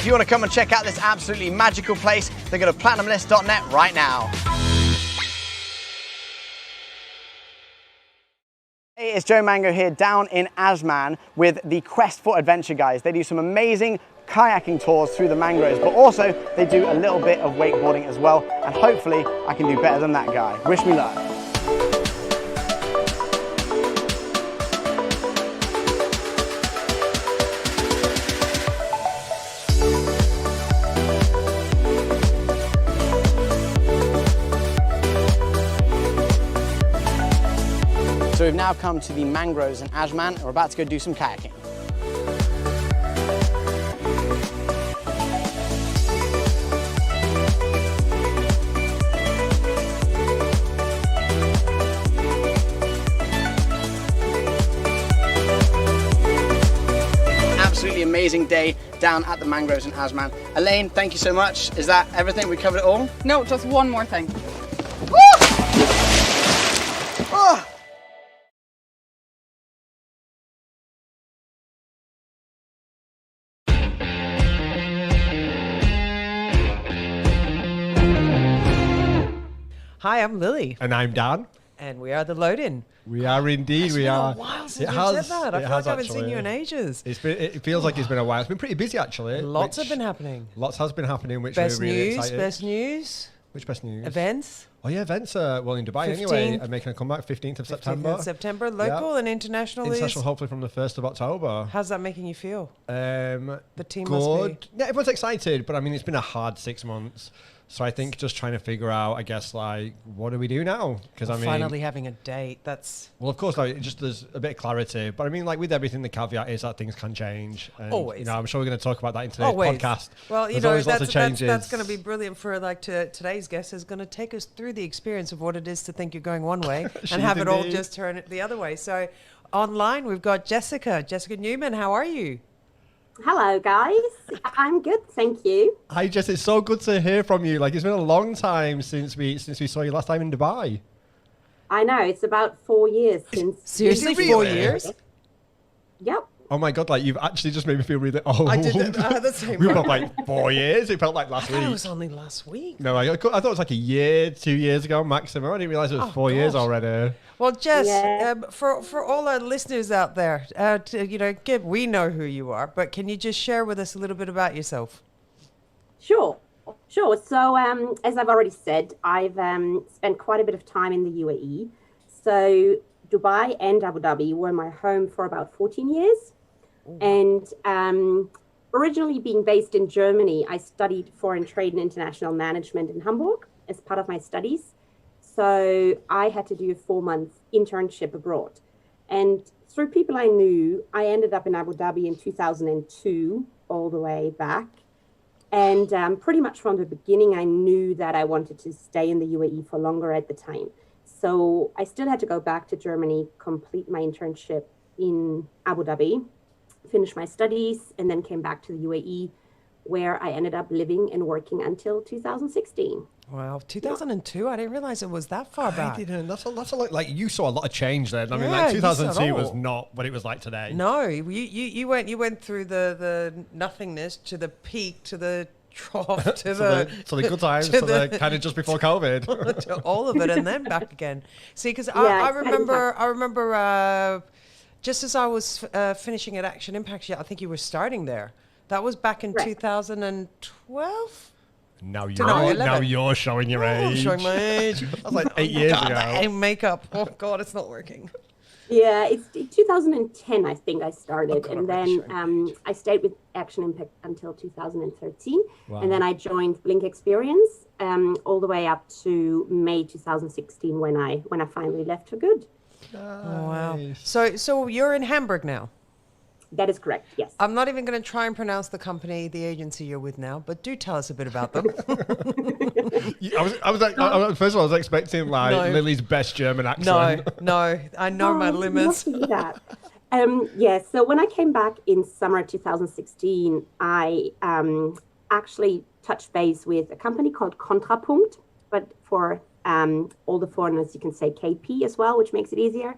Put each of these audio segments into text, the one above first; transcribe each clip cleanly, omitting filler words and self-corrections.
you want to come and check out this absolutely magical place, then go to platinumlist.net right now. Hey, it's Joe Mango here down in Asman with the Quest for Adventure guys. They do some amazing kayaking tours through the mangroves, but also they do a little bit of wakeboarding as well, and hopefully I can do better than that guy. Wish me luck. So we've now come to the mangroves in Asman, and we're about to go do some kayaking. Absolutely amazing day down at the mangroves in Asman. Elaine, thank you so much. Is that everything? We covered it all? No, just one more thing. Woo! Oh! Hi, I'm Lily. And I'm Dan. And we are the Load-In. We are indeed. It's been a while since we've said that. I feel like I haven't seen you in ages. It feels like it's been a while. It's been pretty busy, actually. Lots have been happening. Lots has been happening, which best we're really news, excited. Best news. Which best news? Events. Oh, yeah, events are, well, in Dubai 15th. anyway, are making a comeback 15th of September. 15th of September, local and international. International, hopefully from the 1st of October. How's that making you feel? The team good. must be. Yeah, everyone's excited, but I mean, it's been a hard 6 months. So I think just trying to figure out, I guess, like, what do we do now? Because I mean, finally having a date. That's well, of course, like, just there's a bit of clarity. But I mean, like with everything, the caveat is that things can change. And, always. You know, I'm sure we're going to talk about that in today's podcast. Well, you there's know, lots of changes. that's going to be brilliant for today's guest is going to take us through the experience of what it is to think you're going one way and have it all just turn it the other way. So online, we've got Jessica Neumann. How are you? Hello, guys. I'm good, thank you. Hi, Jess. It's so good to hear from you. Like, it's been a long time since we saw you last time in Dubai. I know, it's about 4 years since. Seriously, 4 years? Yep. Oh my God! Like, you've actually just made me feel really old. I did the same. We've got like 4 years. It felt like last week. It was only last week. No, I thought it was like a year, 2 years ago maximum. I didn't realize it was 4 years already. Well, Jess, for all our listeners out there, we know who you are, but can you just share with us a little bit about yourself? Sure. So, as I've already said, I've spent quite a bit of time in the UAE. So, Dubai and Abu Dhabi were my home for about 14 years. Ooh. And originally being based in Germany, I studied foreign trade and international management in Hamburg as part of my studies. So I had to do a 4-month internship abroad. And through people I knew, I ended up in Abu Dhabi in 2002, all the way back. And pretty much from the beginning, I knew that I wanted to stay in the UAE for longer at the time. So I still had to go back to Germany, complete my internship in Abu Dhabi, finish my studies, and then came back to the UAE, where I ended up living and working until 2016. Wow, 2002? I didn't realize it was that far back. I didn't. That's a lot. Like, you saw a lot of change then. I mean, Yeah, like you 2002 saw it was all. not what it was like today. No, you went through the nothingness to the peak to the trough to the good times to the kind of just before COVID. to all of it and then back again. See, because Yeah, I it's remember just as I was finishing at Action Impact, I think you were starting there. That was back in Correct. 2012. Now No, you're showing your age. I'm showing my age. That's like 8 years ago. And makeup. Oh God, it's not working. Yeah, it's 2010, I think I started. Oh, God, and I'm then I stayed with Action Impact until 2013. Wow. And then I joined Blink Experience all the way up to May 2016 when I finally left for good. Oh, wow. So you're in Hamburg now. That is correct, yes. I'm not even going to try and pronounce the company, the agency you're with now, but do tell us a bit about them. I was like, first of all, I was expecting like No. Lily's best German accent. No, I know my limits. Not to do that. So when I came back in summer 2016, I actually touched base with a company called Kontrapunkt, but for all the foreigners, you can say KP as well, which makes it easier.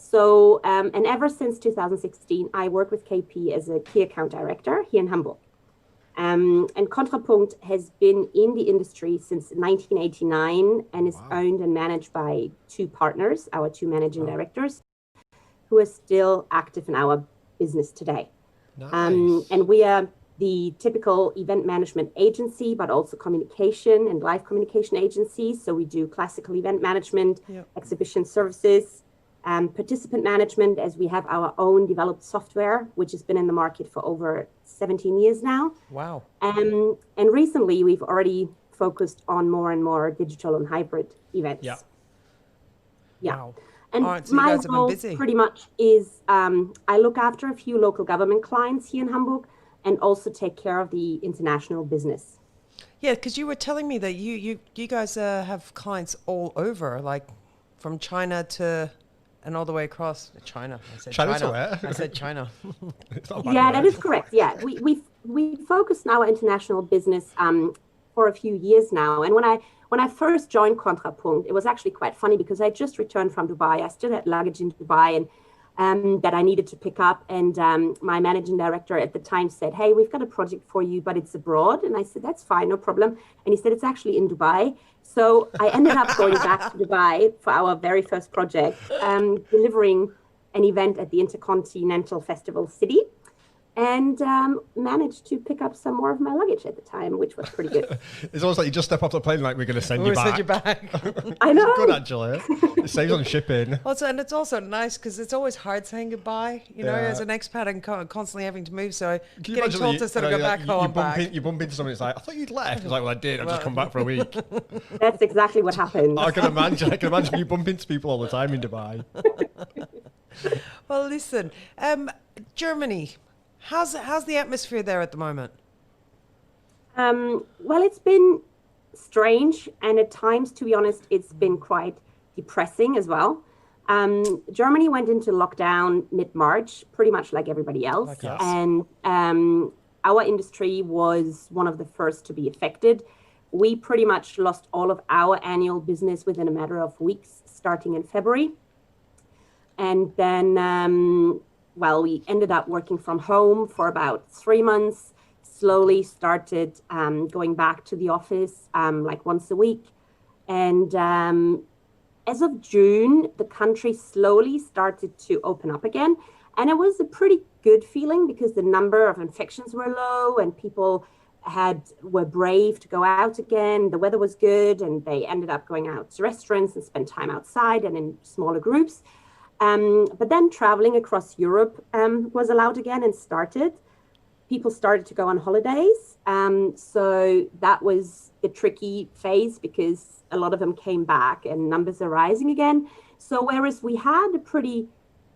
So, and ever since 2016, I work with KP as a key account director here in Hamburg. And Contrapunkt has been in the industry since 1989 and is owned and managed by two partners, our two managing directors, who are still active in our business today. Nice. And we are the typical event management agency, but also communication and live communication agency. So we do classical event management, exhibition services, participant management, as we have our own developed software, which has been in the market for over 17 years now. Wow. And recently, we've already focused on more and more digital and hybrid events. Yeah. Wow. And all right, so you my guys have been role busy. pretty much is I look after a few local government clients here in Hamburg and also take care of the international business. Yeah, because you were telling me that you guys have clients all over, like from China to and all the way across China. I said China to where? I said China. It's not a bad Yeah, word. that is correct. Yeah, we focus on our international business for a few years now. And when I first joined Contrapunkt, it was actually quite funny because I just returned from Dubai. I still had luggage in Dubai and that I needed to pick up. And my managing director at the time said, "Hey, we've got a project for you, but it's abroad." And I said, "That's fine, no problem." And he said, "It's actually in Dubai." So I ended up going back to Dubai for our very first project, delivering an event at the Intercontinental Festival City, and managed to pick up some more of my luggage at the time, which was pretty good. It's almost like you just step off the plane like we're going to send you We'll back. send you back. I know. Good, actually. It saves on shipping. Also, and it's also nice because it's always hard saying goodbye, you know, Yeah. as an expat and constantly having to move. So Can you getting imagine told that to sort of go back, oh, I'm back. You bump into someone, it's like, I thought you'd left. It's like, well, I did. I've just come back for a week. That's exactly what happened. I can imagine you bump into people all the time in Dubai. Well, listen, Germany, how's the atmosphere there at the moment? Well, it's been strange, and at times, to be honest, it's been quite depressing as well. Germany went into lockdown mid-March, pretty much like everybody else, Like us. and our industry was one of the first to be affected. We pretty much lost all of our annual business within a matter of weeks, starting in February. And then, well, we ended up working from home for about 3 months, slowly started going back to the office like once a week. And as of June, the country slowly started to open up again. And it was a pretty good feeling because the number of infections were low and people were brave to go out again. The weather was good and they ended up going out to restaurants and spend time outside and in smaller groups. But then traveling across Europe was allowed again and started. People started to go on holidays. So that was the tricky phase because a lot of them came back and numbers are rising again. So whereas we had a pretty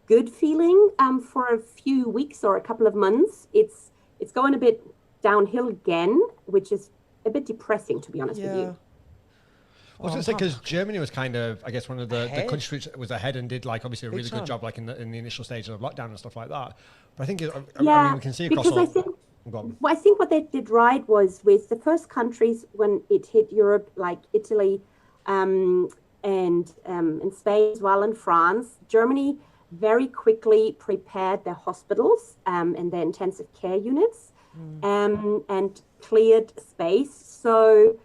good feeling for a few weeks or a couple of months, it's going a bit downhill again, which is a bit depressing, to be honest with you. I was going to say, because Germany was kind of, I guess, one of the Ahead. countries that was ahead and did, like, obviously a really Big good time. job, like, in the initial stages of lockdown and stuff like that. But I think, I Yeah, mean, we can see across because all... I think Go on. Well, I think what they did right was with the first countries when it hit Europe, like Italy and Spain as well, and France. Germany very quickly prepared their hospitals and their intensive care units and cleared space. So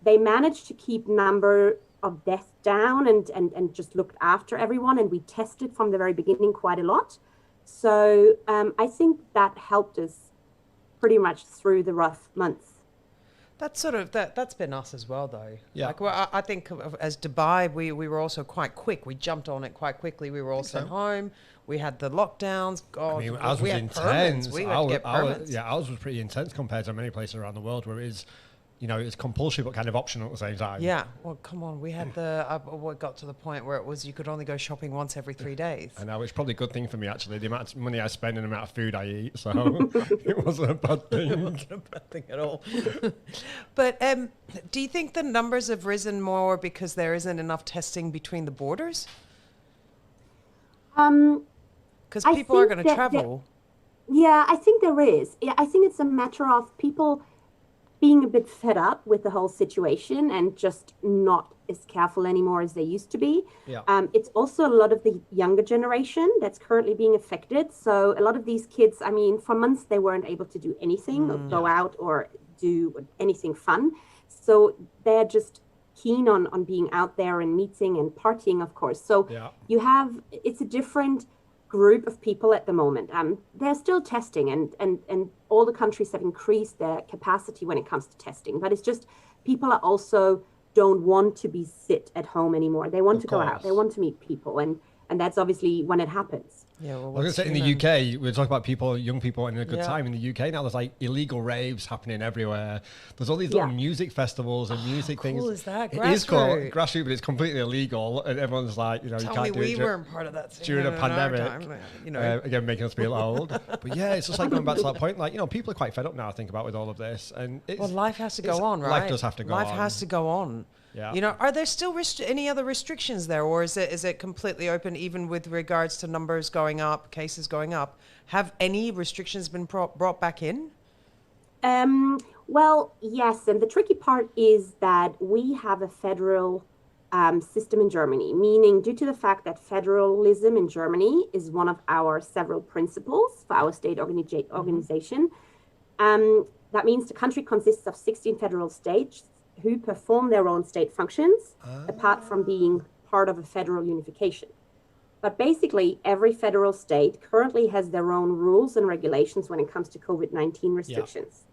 they managed to keep number of deaths down and just looked after everyone. And we tested from the very beginning quite a lot. So I think that helped us pretty much through the rough months. That's sort of that's been us as well, though. Yeah. Like, well, I think as Dubai, we were also quite quick. We jumped on it quite quickly. We were all sent home. We had the lockdowns. God, I mean, ours we was had permits. intense. We had to get permits. Ours was pretty intense compared to many places around the world where it is, you know, it's compulsory but kind of optional at the same time. Yeah, well, come on. We had what got to the point where it was you could only go shopping once every 3 days. I know, it's probably a good thing for me, actually, the amount of money I spend and the amount of food I eat, so it wasn't a bad thing. It wasn't a bad thing at all. But do you think the numbers have risen more because there isn't enough testing between the borders? Because I people are think going to travel. Yeah, I think there is. Yeah, I think it's a matter of people being a bit fed up with the whole situation and just not as careful anymore as they used to be. Yeah. It's also a lot of the younger generation that's currently being affected. So a lot of these kids, I mean, for months they weren't able to do anything, or go out or do anything fun. So they're just keen on being out there and meeting and partying, of course. So you have, it's a different group of people at the moment. They're still testing, and all the countries have increased their capacity when it comes to testing. But it's just people are also don't want to be sit at home anymore. They want to go out. They want to meet people, and that's obviously when it happens. Yeah, well, I was going to say, in the UK, we're talking about people, young people having a good time. In the UK now, there's like illegal raves happening everywhere. There's all these little music festivals and music things. Cool is that? It is called grassroots, but it's completely illegal. And everyone's like, you know, you can't do it. We weren't part of that during a pandemic. You know, again, making us feel old. But yeah, it's just like going back to that point. Like, you know, people are quite fed up now, I think, about with all of this. And well, life has to go on, right? Life does have to go on. Life has to go on. Yeah. You know, are there still any other restrictions there, or is it completely open, even with regards to numbers going up, cases going up? Have any restrictions been brought back in? Well, yes, and the tricky part is that we have a federal system in Germany, meaning due to the fact that federalism in Germany is one of our several principles for our state organization. That means the country consists of 16 federal states who perform their own state functions, apart from being part of a federal unification. But basically, every federal state currently has their own rules and regulations when it comes to COVID-19 restrictions,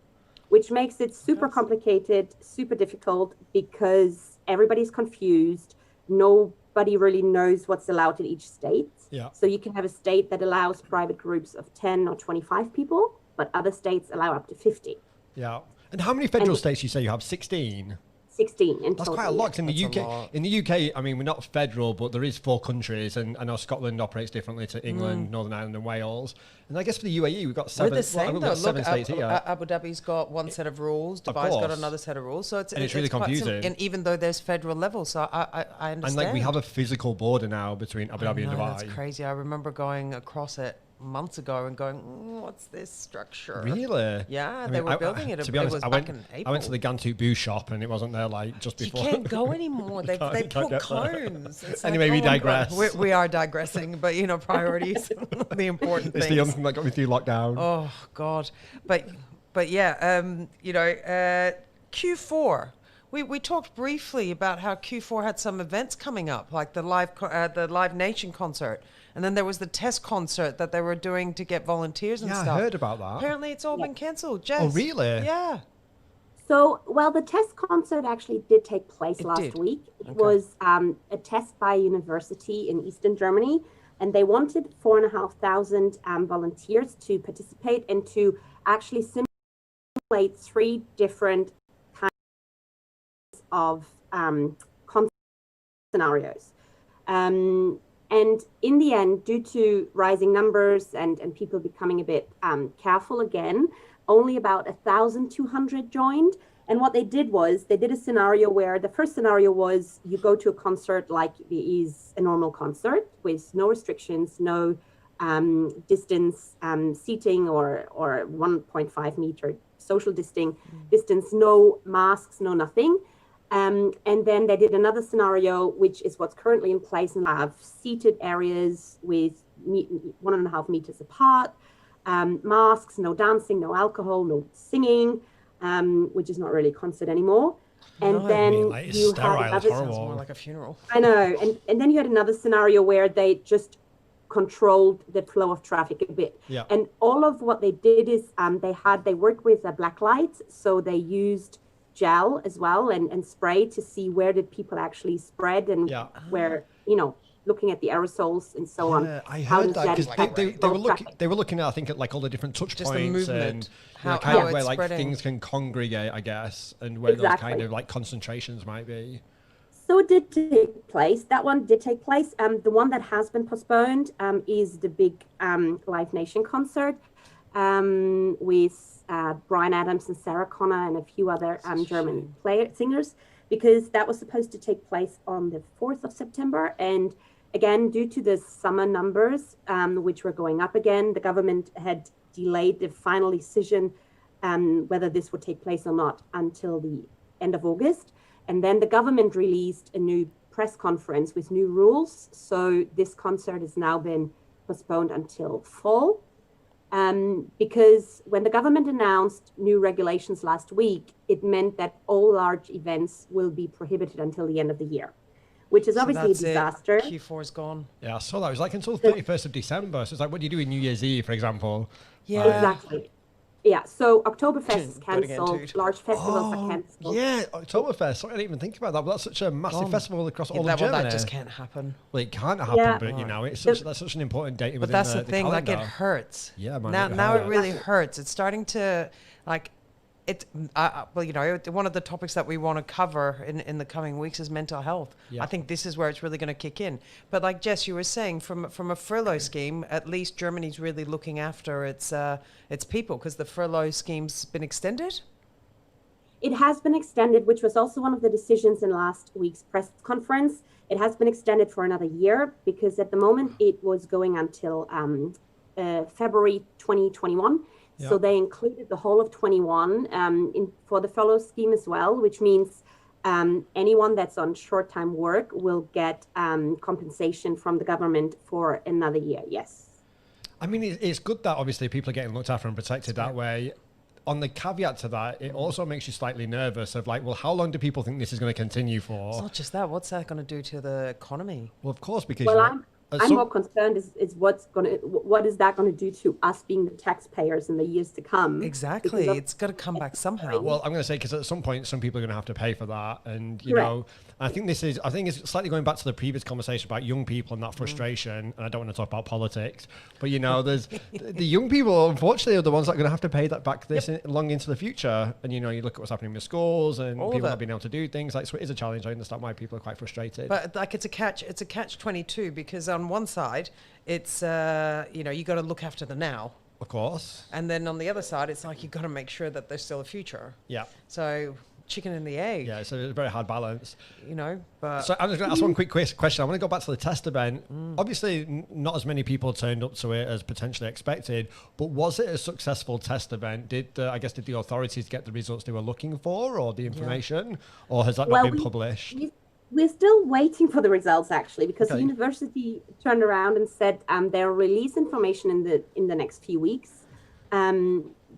which makes it super complicated, super difficult, because everybody's confused. Nobody really knows what's allowed in each state. So you can have a state that allows private groups of 10 or 25 people, but other states allow up to 50. Yeah. And how many federal states you say you have? 16? 16 in That's total. quite a lot. In the That's UK, in the UK, I mean, we're not federal, but there is 4 countries, and I know Scotland operates differently to England, Northern Ireland, and Wales. And I guess for the UAE, we've got 7. We're the same, we've though. got 7 Look, states here. Abu Dhabi's got one set of rules. Dubai's got another set of rules. So it's really quite confusing. and even though there's federal level, so I understand. And like we have a physical border now between Abu Dhabi and Dubai. That's crazy. I remember going across it months ago and going, what's this structure? Really? Yeah, they were building it. To be honest, it was back in April. I went to the Gantu Boo shop and it wasn't there like just before. You can't go anymore. They put get cones. It's anyway, we digress. We are digressing, but you know, priorities, the important things. It's the young thing that got me through lockdown. Oh God, but yeah, you know, Q4. We talked briefly about how Q4 had some events coming up, like the Live Nation concert. And then there was the test concert that they were doing to get volunteers and stuff. Yeah, I heard about that. Apparently it's all been cancelled. Jess. Oh, really? Yeah. So, well, the test concert actually did take place last week. It was a test by a university in Eastern Germany, and they wanted 4,500 volunteers to participate and to actually simulate 3 different kinds of concert scenarios. And in the end, due to rising numbers and people becoming a bit careful again, only about 1,200 joined. And what they did was they did a scenario where the first scenario was you go to a concert like it is a normal concert with no restrictions, no distance seating or 1.5 meter social distance, no masks, no nothing. And then they did another scenario, which is what's currently in place, and have seated areas with 1.5 meters apart, masks, no dancing, no alcohol, no singing, which is not really a concert anymore. And then you had another, sounds more like a funeral. I know. And then you had another scenario where they just controlled the flow of traffic a bit. Yeah. And all of what they did is they worked with black lights, so they used gel as well and spray to see where did people actually spread and where, you know, looking at the aerosols and so on. I heard that because they were looking at, I think, at like all the different touch Just points the and how kind of it's where like spreading. things can congregate, I guess, and where those kind of like concentrations might be. So it did take place. That one did take place. The one that has been postponed is the big Live Nation concert with Bryan Adams and Sarah Connor and a few other German singers, because that was supposed to take place on the 4th of September. And again, due to the summer numbers, which were going up again, the government had delayed the final decision whether this would take place or not until the end of August. And then the government released a new press conference with new rules. So this concert has now been postponed until fall. Because when the government announced new regulations last week, it meant that all large events will be prohibited until the end of the year, which is obviously a disaster. Q4 is gone. Yeah, I saw that. It was like until 31st of December. So it's like, what do you do in New Year's Eve, for example? Yeah. Exactly. Yeah, so Oktoberfest is cancelled, large festivals are cancelled. Yeah, Oktoberfest. Sorry, I didn't even think about that, but that's such a massive festival across all of Germany. Well, that just can't happen. Well, it can't happen, but you know, that's such an important date. But that's the thing, like it hurts. Yeah, man. Now it really hurts. It's starting to, like, well, you know, one of the topics that we want to cover in the coming weeks is mental health. Yeah. I think this is where it's really going to kick in. But like Jess, you were saying, from a furlough scheme, at least Germany's really looking after its people, because the furlough scheme's been extended. It has been extended, which was also one of the decisions in last week's press conference. It has been extended for another year because at the moment it was going until February 2021. Yep. So they included the whole of 21 for the furlough scheme as well, which means anyone that's on short-time work will get compensation from the government for another year. Yes. I mean, it's good that obviously people are getting looked after and protected that way. On the caveat to that, it also makes you slightly nervous of like, well, how long do people think this is going to continue for? It's not just that. What's that going to do to the economy? Well, of course, because I'm more concerned is what is that going to do to us being the taxpayers in the years to come? Exactly, it's got to come back somehow. Well, I'm going to say because at some point some people are going to have to pay for that, and you know, I think it's slightly going back to the previous conversation about young people and that frustration. And I don't want to talk about politics, but you know, there's the young people, unfortunately, are the ones that are going to have to pay that back long into the future. And you know, you look at what's happening with schools and people not being able to do things. Like, so it is a challenge. I understand why people are quite frustrated. But like, it's a catch-22 because on one side, it's you know, you got to look after the now, of course, and then on the other side, it's like you got to make sure that there's still a future. Yeah. So chicken and the egg. Yeah, so it's a very hard balance. You know, but so I'm just going to ask one quick question. I want to go back to the test event. Obviously, not as many people turned up to it as potentially expected, but was it a successful test event? Did the authorities get the results they were looking for, or the information, or has that not been published? We're still waiting for the results, actually, because the university turned around and said they'll release information in the next few weeks,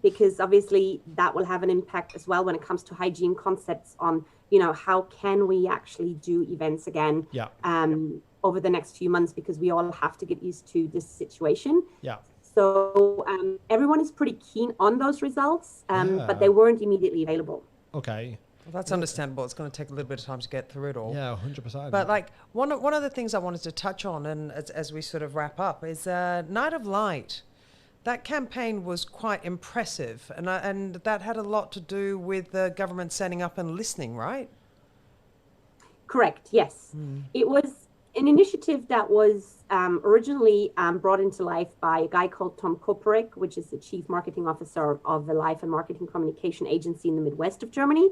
because obviously that will have an impact as well when it comes to hygiene concepts on, you know, how can we actually do events again over the next few months, because we all have to get used to this situation. Yeah. So everyone is pretty keen on those results, but they weren't immediately available. Okay. Well, that's understandable. It's going to take a little bit of time to get through it all. Yeah, 100%. But like one of the things I wanted to touch on, and as we sort of wrap up, is Night of Light. That campaign was quite impressive, and that had a lot to do with the government standing up and listening, right? Correct. Yes, it was an initiative that was originally brought into life by a guy called Tom Koperek, which is the chief marketing officer of the Life and Marketing Communication Agency in the Midwest of Germany.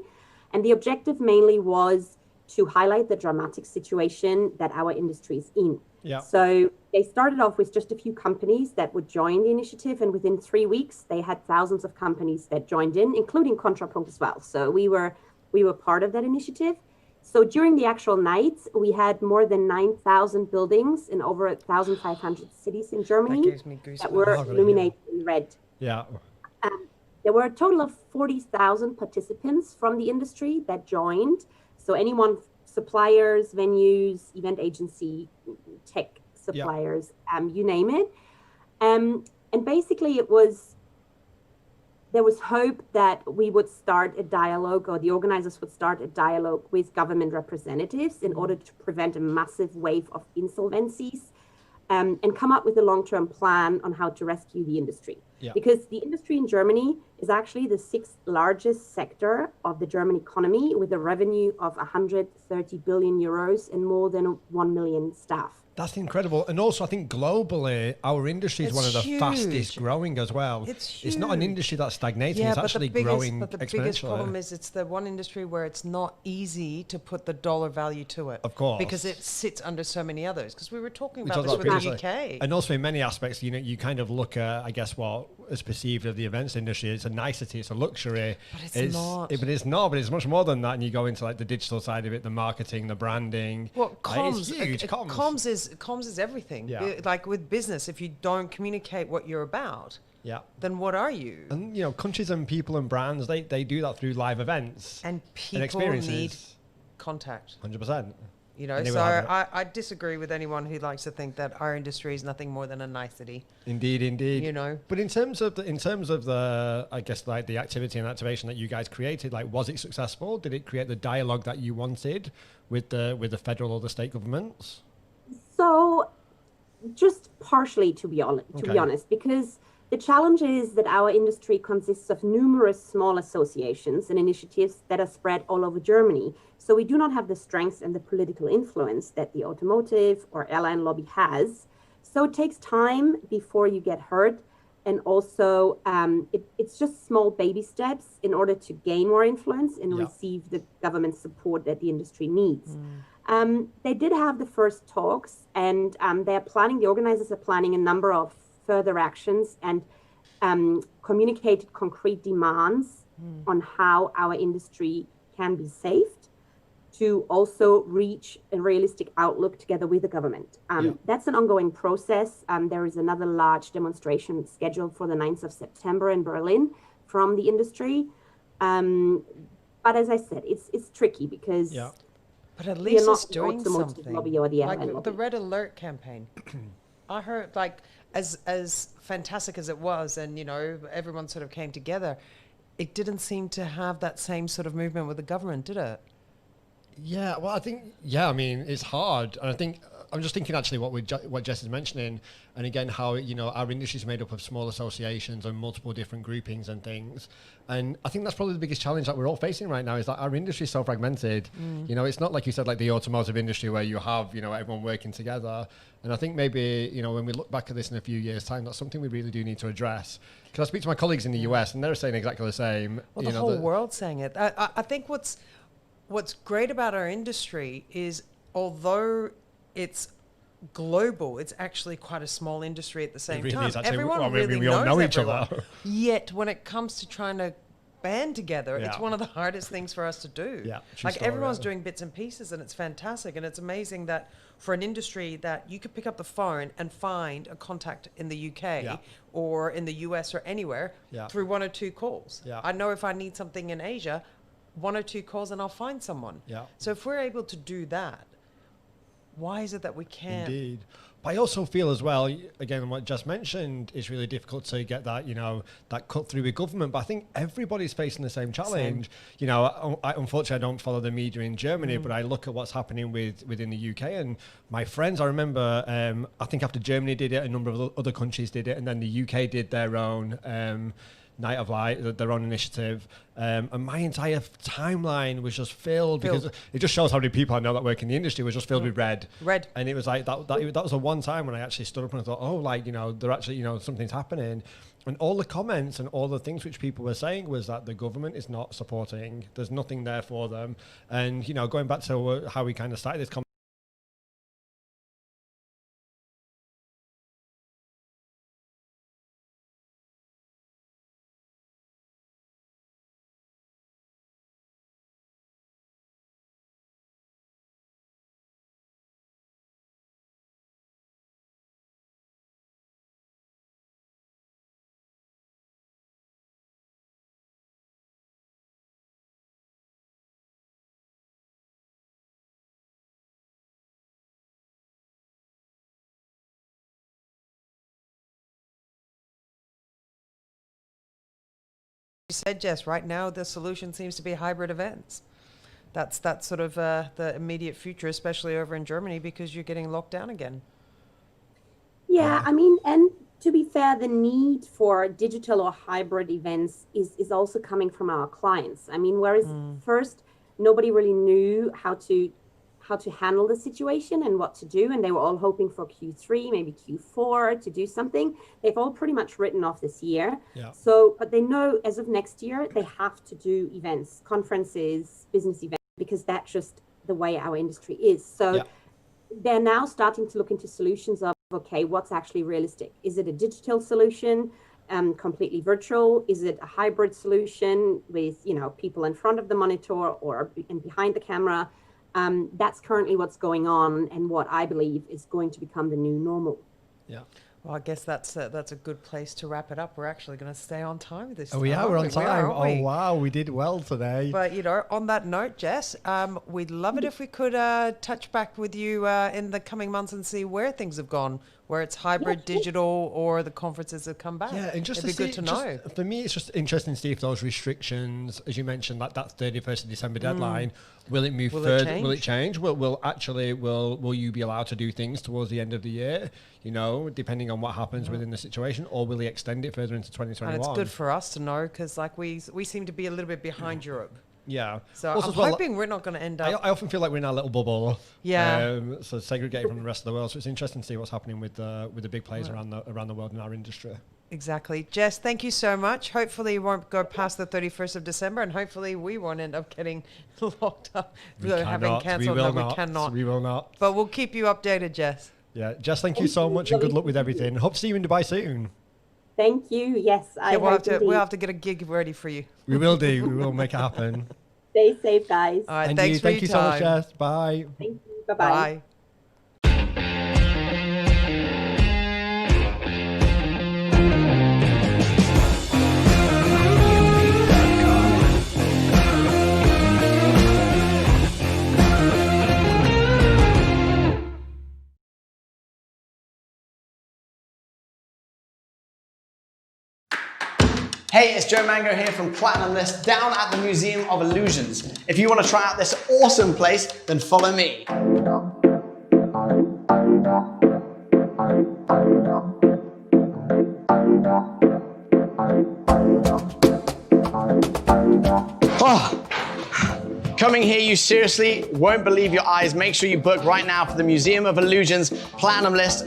And the objective mainly was to highlight the dramatic situation that our industry is in. Yeah. So they started off with just a few companies that would join the initiative. And within 3 weeks, they had thousands of companies that joined in, including ContraPunkt as well. So we were part of that initiative. So during the actual night, we had more than 9,000 buildings in over 1,500 cities in Germany that were illuminated in red. Yeah. There were a total of 40,000 participants from the industry that joined. So anyone, suppliers, venues, event agency, tech suppliers, you name it. And basically there was hope that we would start a dialogue, or the organizers would start a dialogue with government representatives in order to prevent a massive wave of insolvencies, and come up with a long-term plan on how to rescue the industry. Yeah. Because the industry in Germany is actually the 6th largest sector of the German economy, with a revenue of 130 billion euros and more than 1 million staff. That's incredible. And also, I think globally, our industry is one of the fastest growing as well. It's not an industry that's stagnating. It's actually growing exponentially. But the biggest problem is it's the one industry where it's not easy to put the dollar value to it. Of course. Because it sits under so many others. Because we were talking about this with the UK. And also in many aspects, you know, you kind of look at, I guess, what what is perceived of the events industry. It's a nicety, it's a luxury. But it's not. But it's not, but it's much more than that. And you go into like the digital side of it, the marketing, the branding. Well, comms, it's huge. comms is everything. Yeah. Like with business, if you don't communicate what you're about, yeah, then what are you? And countries and people and brands, they do that through live events And people experiences. need contact. 100%. So I disagree with anyone who likes to think that our industry is nothing more than a nicety. Indeed. But in terms of the I guess like the activity and activation that you guys created, like was it successful? Did it create the dialogue that you wanted with the federal or the state governments? So, just partially, to be honest, because the challenge is that our industry consists of numerous small associations and initiatives that are spread all over Germany. So we do not have the strength and the political influence that the automotive or airline lobby has. So it takes time before you get heard. And also, it's just small baby steps in order to gain more influence and receive the government support that the industry needs. They did have the first talks, and the organizers are planning a number of further actions and communicated concrete demands on how our industry can be saved to also reach a realistic outlook together with the government. That's an ongoing process. There is another large demonstration scheduled for the 9th of September in Berlin from the industry. But as I said, it's tricky because but at least it's the doing automotive something. lobby or the airline Like lobby. the Red Alert campaign. I heard like as fantastic as it was, and everyone sort of came together, it didn't seem to have that same sort of movement with the government, did it? Yeah, well, I think, I mean, it's hard. And I think, I'm just thinking actually what Jess is mentioning, and again, how, our industry is made up of small associations and multiple different groupings and things. And I think that's probably the biggest challenge that we're all facing right now is that our industry is so fragmented. It's not like you said, like the automotive industry where you have, everyone working together. And I think maybe, when we look back at this in a few years' time, that's something we really do need to address. Because I speak to my colleagues in the US and they're saying exactly the same. Well, the whole world's saying it. I think what's great about our industry is although it's global, it's actually quite a small industry at the same time. Everyone really we all knows know each everyone. other. Yet when it comes to trying to band together, it's one of the hardest things for us to do. Yeah, like everyone's doing bits and pieces, and it's fantastic. And it's amazing that for an industry that you could pick up the phone and find a contact in the UK or in the US or anywhere through one or two calls. I know if I need something in Asia, one or two calls and I'll find someone. So if we're able to do that, why is it that we can't? Indeed. But I also feel as well, again, what Jess mentioned is really difficult to get that, that cut through with government. But I think everybody's facing the same challenge. Unfortunately, I don't follow the media in Germany, but I look at what's happening within the UK. And my friends, I remember, I think after Germany did it, a number of other countries did it, and then the UK did their own Night of Light, their own initiative, and my entire timeline was just filled because it just shows how many people I know that work in the industry was just filled with red. And it was like that was the one time when I actually stood up and I thought, oh, like, they're actually, something's happening. And all the comments and all the things which people were saying was that the government is not supporting, there's nothing there for them. And, going back to how we kind of started this conversation, You said, Jess, right now the solution seems to be hybrid events. That's sort of the immediate future, especially over in Germany, because you're getting locked down again. Yeah, I mean, and to be fair, the need for digital or hybrid events is also coming from our clients. I mean, whereas first nobody really knew how to handle the situation and what to do, and they were all hoping for Q3, maybe Q4 to do something. They've all pretty much written off this year. So, but they know as of next year they have to do events, conferences, business events, because that's just the way our industry is. So they're now starting to look into solutions of, okay, what's actually realistic? Is it a digital solution? completely virtual? Is it a hybrid solution with, people in front of the monitor or behind the camera? That's currently what's going on and what I believe is going to become the new normal. Yeah. Well, I guess that's a good place to wrap it up. We're actually going to stay on time this time. Oh, yeah, we're on time. aren't we? Oh, wow, we did well today. But, on that note, Jess, we'd love it if we could touch back with you in the coming months and see where things have gone, where it's hybrid, digital, or the conferences have come back. Yeah, and just It'd be good to know. For me, it's just interesting to see if those restrictions, as you mentioned, that 31st of December deadline, will it move further? Will it change? Will you be allowed to do things towards the end of the year? Depending on what happens within the situation, or will he extend it further into 2021? And it's good for us to know because, we seem to be a little bit behind Europe. Yeah. So I'm hoping we're not going to end up. I often feel like we're in our little bubble. Yeah. So segregated from the rest of the world. So it's interesting to see what's happening with the big players around the world in our industry. Exactly. Jess, thank you so much. Hopefully you won't go past the 31st of December, and hopefully we won't end up getting locked up. Having cancelled. We cannot. We will not. But we'll keep you updated, Jess. Yeah. Jess, thank you so much and good luck with everything. Hope to see you in Dubai soon. Thank you. Yes, we'll have to get a gig ready for you. We will do. We will make it happen. Stay safe, guys. All right. And Thanks for your time. Thank you so much, Jess. Bye. Thank you. Bye-bye. Bye. Hey, it's Joe Mango here from Platinum List down at the Museum of Illusions. If you want to try out this awesome place, then follow me. Coming here, you seriously won't believe your eyes. Make sure you book right now for the Museum of Illusions Platinum List.